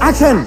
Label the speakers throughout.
Speaker 1: Action.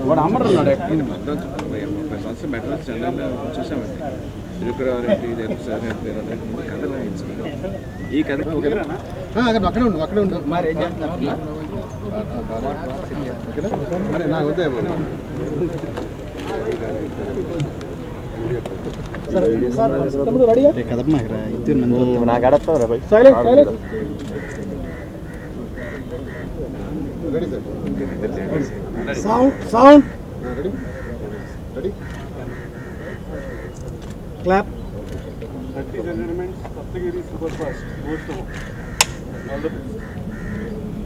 Speaker 2: వాడు అమ్మరున్నాడు Madras general చూసామండి తిరుపతి ఈ కథ
Speaker 3: అక్కడే ఉండు
Speaker 2: మరి ఏం చేస్తున్నారు
Speaker 3: మరి నాకు వద్దే
Speaker 1: నాకు అడతావు
Speaker 3: ready sir sound ready clap.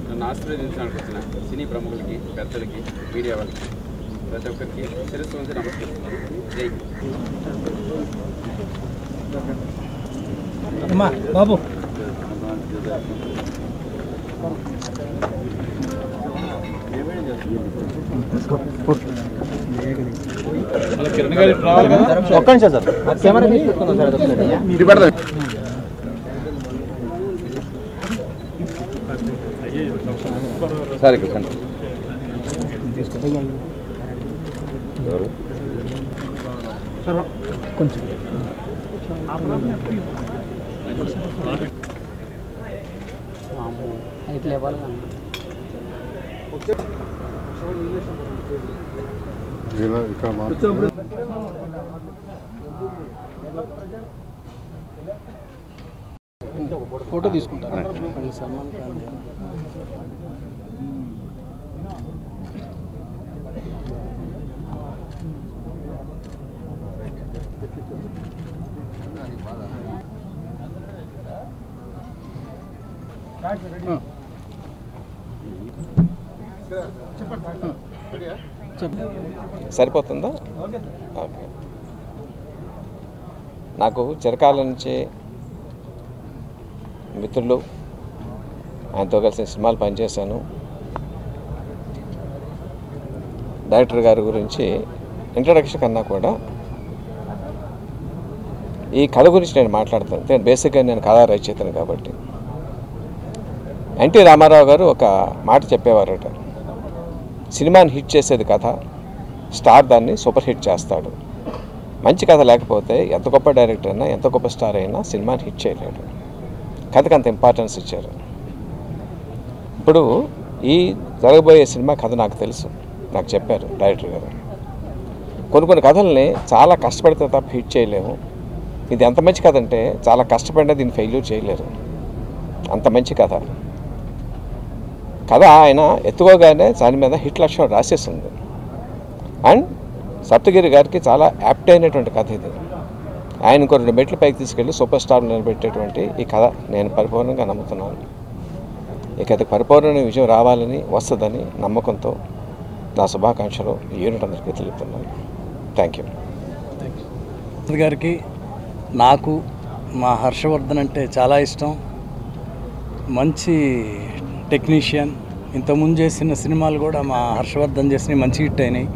Speaker 2: నన్ను ఆశీర్వదించడానికి వచ్చిన సినీ ప్రముఖులకి పెద్దలకి మీడియా వాళ్ళకి ప్రతి ఒక్కరికి శిరస్సు వంచి నమస్కరిస్తున్నాను. జై
Speaker 3: అమ్మా బాబు
Speaker 1: ఒక్క నిమిషం సార్ కెమెరా తీసుకుందాం సార్.
Speaker 2: సరే
Speaker 3: కొంచెం
Speaker 4: ఇట్లా
Speaker 3: ఫోటో తీసుకుంటారు.
Speaker 4: సల్మాన్ ఖాన్
Speaker 2: సరిపోతుందా? ఓకే. నాకు చిరకాల నుంచి మిత్రులు, ఆయనతో కలిసి సినిమాలు పనిచేశాను. డైరెక్టర్ గారి గురించి ఇంట్రడక్షన్ కన్నా కూడా ఈ కథ గురించి నేను మాట్లాడతాను. బేసిక్గా నేను కథా రచయితను కాబట్టి. ఎన్టీ రామారావు గారు ఒక మాట చెప్పేవారట, సినిమాని హిట్ చేసేది కథ, స్టార్ దాన్ని సూపర్ హిట్ చేస్తాడు. మంచి కథ లేకపోతే ఎంత గొప్ప డైరెక్టర్ అయినా ఎంత గొప్ప స్టార్ అయినా సినిమాని హిట్ చేయలేడు. కథకు అంత ఇంపార్టెన్స్ ఇచ్చారు. ఇప్పుడు ఈ జరగబోయే సినిమా కథ నాకు తెలుసు, నాకు చెప్పారు డైరెక్టర్ గారు. కొన్ని కథల్ని చాలా కష్టపడితే తప్ప హిట్ చేయలేము. ఇది ఎంత మంచి కథ అంటే చాలా కష్టపడినా దీన్ని ఫెయిల్యూర్ చేయలేరు, అంత మంచి కథ. ఆయన ఎత్తుకోగానే దాని మీద హిట్ లక్ష్యం రాసేసింది. అండ్ సప్తగిరి గారికి చాలా యాప్ట్ అయినటువంటి కథ ఇది. ఆయన ఇంకో 2 మెట్ల పైకి తీసుకెళ్ళి సూపర్ స్టార్ నిలబెట్టేటువంటి ఈ కథ నేను పరిపూర్ణంగా నమ్ముతున్నాను. ఈ కథకు పరిపూర్ణ విజయం రావాలని, వస్తుందని నమ్మకంతో నా శుభాకాంక్షలు యూనిట్ అందరికీ తెలుపుతున్నాను. Thank you.
Speaker 4: గారికి నాకు మా హర్షవర్ధన్ అంటే చాలా ఇష్టం. మంచి టెక్నీషియన్. ఇంతకుముందు చేసిన సినిమాలు కూడా మా హర్షవర్ధన్ చేసినవి మంచి హిట్ అయినాయి.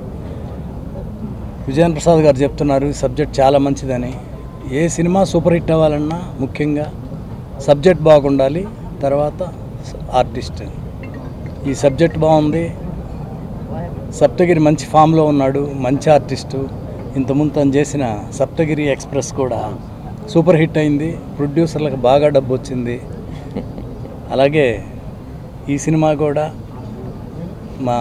Speaker 4: విజయన్ ప్రసాద్ గారు చెప్తున్నారు సబ్జెక్ట్ చాలా మంచిదని. ఏ సినిమా సూపర్ హిట్ అవ్వాలన్నా ముఖ్యంగా సబ్జెక్ట్ బాగుండాలి, తర్వాత ఆర్టిస్ట్. ఈ సబ్జెక్ట్ బాగుంది. సప్తగిరి మంచి ఫామ్లో ఉన్నాడు, మంచి ఆర్టిస్టు. ఇంతకుముందు తను చేసిన సప్తగిరి ఎక్స్ప్రెస్ కూడా సూపర్ హిట్ అయింది. ప్రొడ్యూసర్లకు బాగా డబ్బు వచ్చింది. అలాగే ఈ సినిమా కూడా మా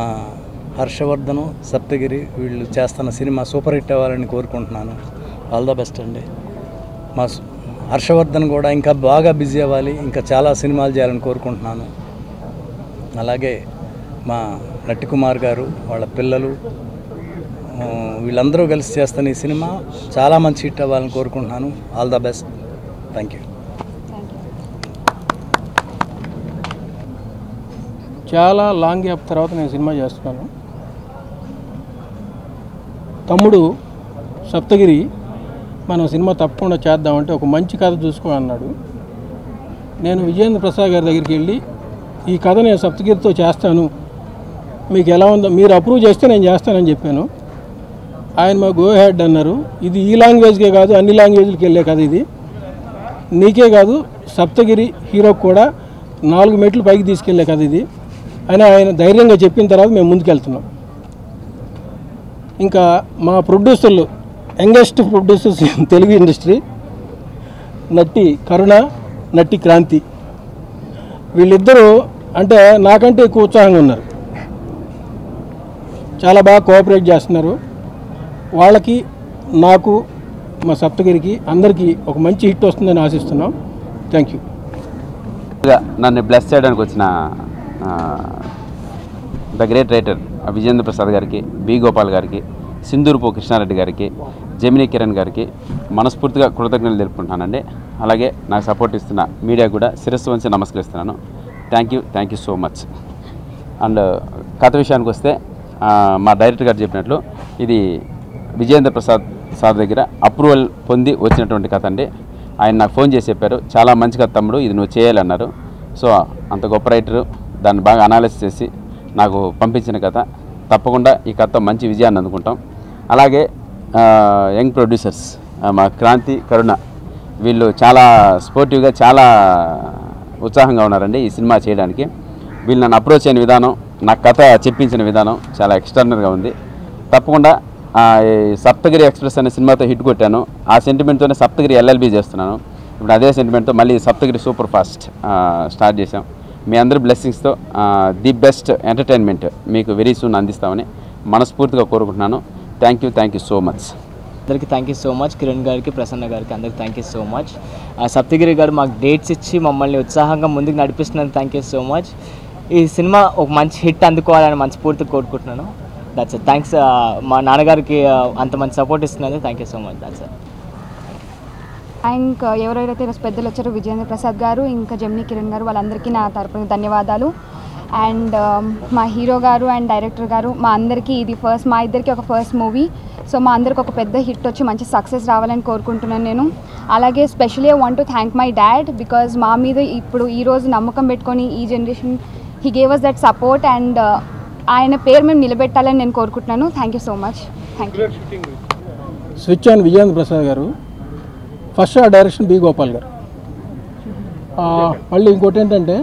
Speaker 4: హర్షవర్ధను సప్తగిరి వీళ్ళు చేస్తున్న సినిమా సూపర్ హిట్ అవ్వాలని కోరుకుంటున్నాను. ఆల్ ద బెస్ట్ అండి. మా హర్షవర్ధన్ కూడా ఇంకా బాగా బిజీ అవ్వాలి, ఇంకా చాలా సినిమాలు చేయాలని కోరుకుంటున్నాను. అలాగే మా నట్టికుమార్ గారు వాళ్ళ పిల్లలు వీళ్ళందరూ కలిసి చేస్తున్న ఈ సినిమా చాలా మంచి హిట్ అవ్వాలని కోరుకుంటున్నాను. All the best. Thank you.
Speaker 3: చాలా లాంగ్ గ్యాప్ తర్వాత నేను సినిమా చేస్తున్నాను. తమ్ముడు సప్తగిరి మనం సినిమా తప్పకుండా చేద్దామంటే ఒక మంచి కథ చూసుకో అన్నాడు. నేను విజయేంద్ర ప్రసాద్ గారి దగ్గరికి వెళ్ళి ఈ కథ నేను సప్తగిరితో చేస్తాను, మీకు ఎలా ఉందో మీరు అప్రూవ్ చేస్తే నేను చేస్తానని చెప్పాను. ఆయన మా గో హెడ్ అన్నారు. ఇది ఈ లాంగ్వేజ్కే కాదు అన్ని లాంగ్వేజ్లకి వెళ్ళే కథ ఇది, నీకే కాదు సప్తగిరి హీరోకి కూడా 4 మెట్లు పైకి తీసుకెళ్లే కథ ఇది అని ఆయన ధైర్యంగా చెప్పిన తర్వాత మేము ముందుకెళ్తున్నాం. ఇంకా మా ప్రొడ్యూసర్లు యంగెస్ట్ ప్రొడ్యూసర్స్ తెలుగు ఇండస్ట్రీ నట్టి కరుణ, నట్టి క్రాంతి, వీళ్ళిద్దరూ అంటే నాకంటే ఎక్కువ ఉత్సాహంగా ఉన్నారు. చాలా బాగా కోఆపరేట్ చేస్తున్నారు. వాళ్ళకి నాకు మా సప్తగిరికి అందరికీ ఒక మంచి హిట్ వస్తుందని ఆశిస్తున్నాం. Thank you.
Speaker 5: నన్ను బ్లెస్ చేయడానికి వచ్చిన the great writer Vijayendra Prasad గారికి, బి గోపాల్ గారికి, సింధూరుపు కృష్ణారెడ్డి గారికి, జమినీ కిరణ్ గారికి మనస్ఫూర్తిగా కృతజ్ఞతలు తెలుపుకుంటున్నానండి. అలాగే నాకు సపోర్ట్ ఇస్తున్న మీడియా కూడా శిరస్సు వంచి నమస్కరిస్తున్నాను. Thank you so much. And కథ విషయానికి వస్తే మా డైరెక్టర్ గారు చెప్పినట్లు ఇది విజయేంద్ర ప్రసాద్ సార్ దగ్గర అప్రూవల్ పొంది వచ్చినటువంటి కథ అండి. ఆయన నాకు ఫోన్ చేసి చెప్పారు, చాలా మంచి కథ తమ్ముడు, ఇది నువ్వు చేయాలన్నారు. సో అంత గొప్ప రైటరు దాన్ని బాగా అనాలిసిస్ చేసి నాకు పంపించిన కథ. తప్పకుండా ఈ కథ మంచి విజయాన్ని అందుకుంటాం. అలాగే యంగ్ ప్రొడ్యూసర్స్ మా క్రాంతి, కరుణ వీళ్ళు చాలా స్పోర్టివ్గా చాలా ఉత్సాహంగా ఉన్నారండి ఈ సినిమా చేయడానికి. వీళ్ళు నన్ను అప్రోచ్ అయిన విధానం, నా కథ చెప్పించిన విధానం చాలా ఎక్స్ట్రాడినరీగా ఉంది. తప్పకుండా సప్తగిరి ఎక్స్ప్రెస్ అనే సినిమాతో హిట్ కొట్టాను. ఆ సెంటిమెంట్తోనే సప్తగిరి ఎల్ఎల్బి చేస్తున్నాను. ఇప్పుడు అదే సెంటిమెంట్తో మళ్ళీ సప్తగిరి సూపర్ ఫాస్ట్ స్టార్ట్ చేశాం. మీ అందరి బ్లెస్సింగ్స్తో ది బెస్ట్ ఎంటర్టైన్మెంట్ మీకు వెరీ సూన్ అందిస్తామని మనస్ఫూర్తిగా కోరుకుంటున్నాను. Thank you so much.
Speaker 1: అందరికీ thank you so much. Kiran గారికి, ప్రసన్న గారికి అందరికీ thank you so much. Saptagiri గారు మాకు డేట్స్ ఇచ్చి మమ్మల్ని ఉత్సాహంగా ముందుకు నడిపిస్తున్నందుకు థ్యాంక్ యూ సో మచ్. ఈ సినిమా ఒక మంచి హిట్ అందుకోవాలని మనస్ఫూర్తిగా కోరుకుంటున్నాను. That's it. థ్యాంక్స్ మా నాన్నగారికి అంత మంచి సపోర్ట్ ఇస్తున్నందుకు thank you so much. That's it.
Speaker 6: ఇంకా ఎవరైతే పెద్దలు వచ్చారో విజయేంద్ర ప్రసాద్ గారు, ఇంకా జమినీ కిరణ్ గారు, వాళ్ళందరికీ నా తరపున ధన్యవాదాలు. అండ్ మా హీరో గారు అండ్ డైరెక్టర్ గారు, మా అందరికీ ఇది మా ఇద్దరికి ఒక ఫస్ట్ మూవీ. సో మా అందరికి ఒక పెద్ద హిట్ వచ్చి మంచి సక్సెస్ రావాలని కోరుకుంటున్నాను నేను. అలాగే specially I want to thank my dad, because మా మీద ఇప్పుడు ఈరోజు నమ్మకం పెట్టుకొని ఈ generation he gave us that support and ఆయన పేరు మేము నిలబెట్టాలని నేను కోరుకుంటున్నాను. Thank you so much. Thank you.
Speaker 3: Switch on Vijayendra Prasad garu, first direction B Gopal గారు. మళ్ళీ ఇంకోటి ఏంటంటే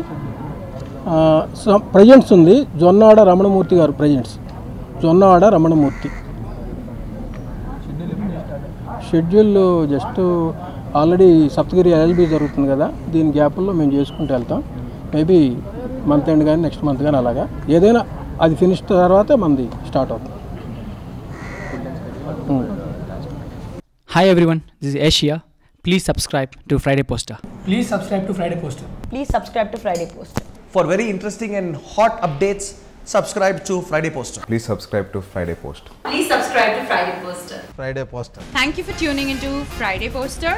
Speaker 3: ప్రజెంట్స్ ఉంది జొన్నాడ రమణమూర్తి గారు. Presents Jonnada Ramanamurthy. Schedule just already Saptagiri LLB జరుగుతుంది కదా, దీని గ్యాప్లో మేము చేసుకుంటూ వెళ్తాం. మేబీ మంత్ ఎండ్ కానీ నెక్స్ట్ మంత్ కానీ అలాగా ఏదైనా అది ఫినిష్ తర్వాత మనది స్టార్ట్ అవుతుంది.
Speaker 7: Hi everyone, this is Asia. Please subscribe to Friday Poster.
Speaker 8: Please subscribe to Friday Poster.
Speaker 9: Please subscribe to Friday Poster.
Speaker 10: For very interesting and hot updates, subscribe to Friday Poster.
Speaker 11: Please subscribe to Friday Poster.
Speaker 9: Please subscribe to Friday Poster.
Speaker 10: Friday Poster.
Speaker 12: Thank you for tuning into Friday Poster.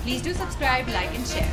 Speaker 12: Please do subscribe, like and share.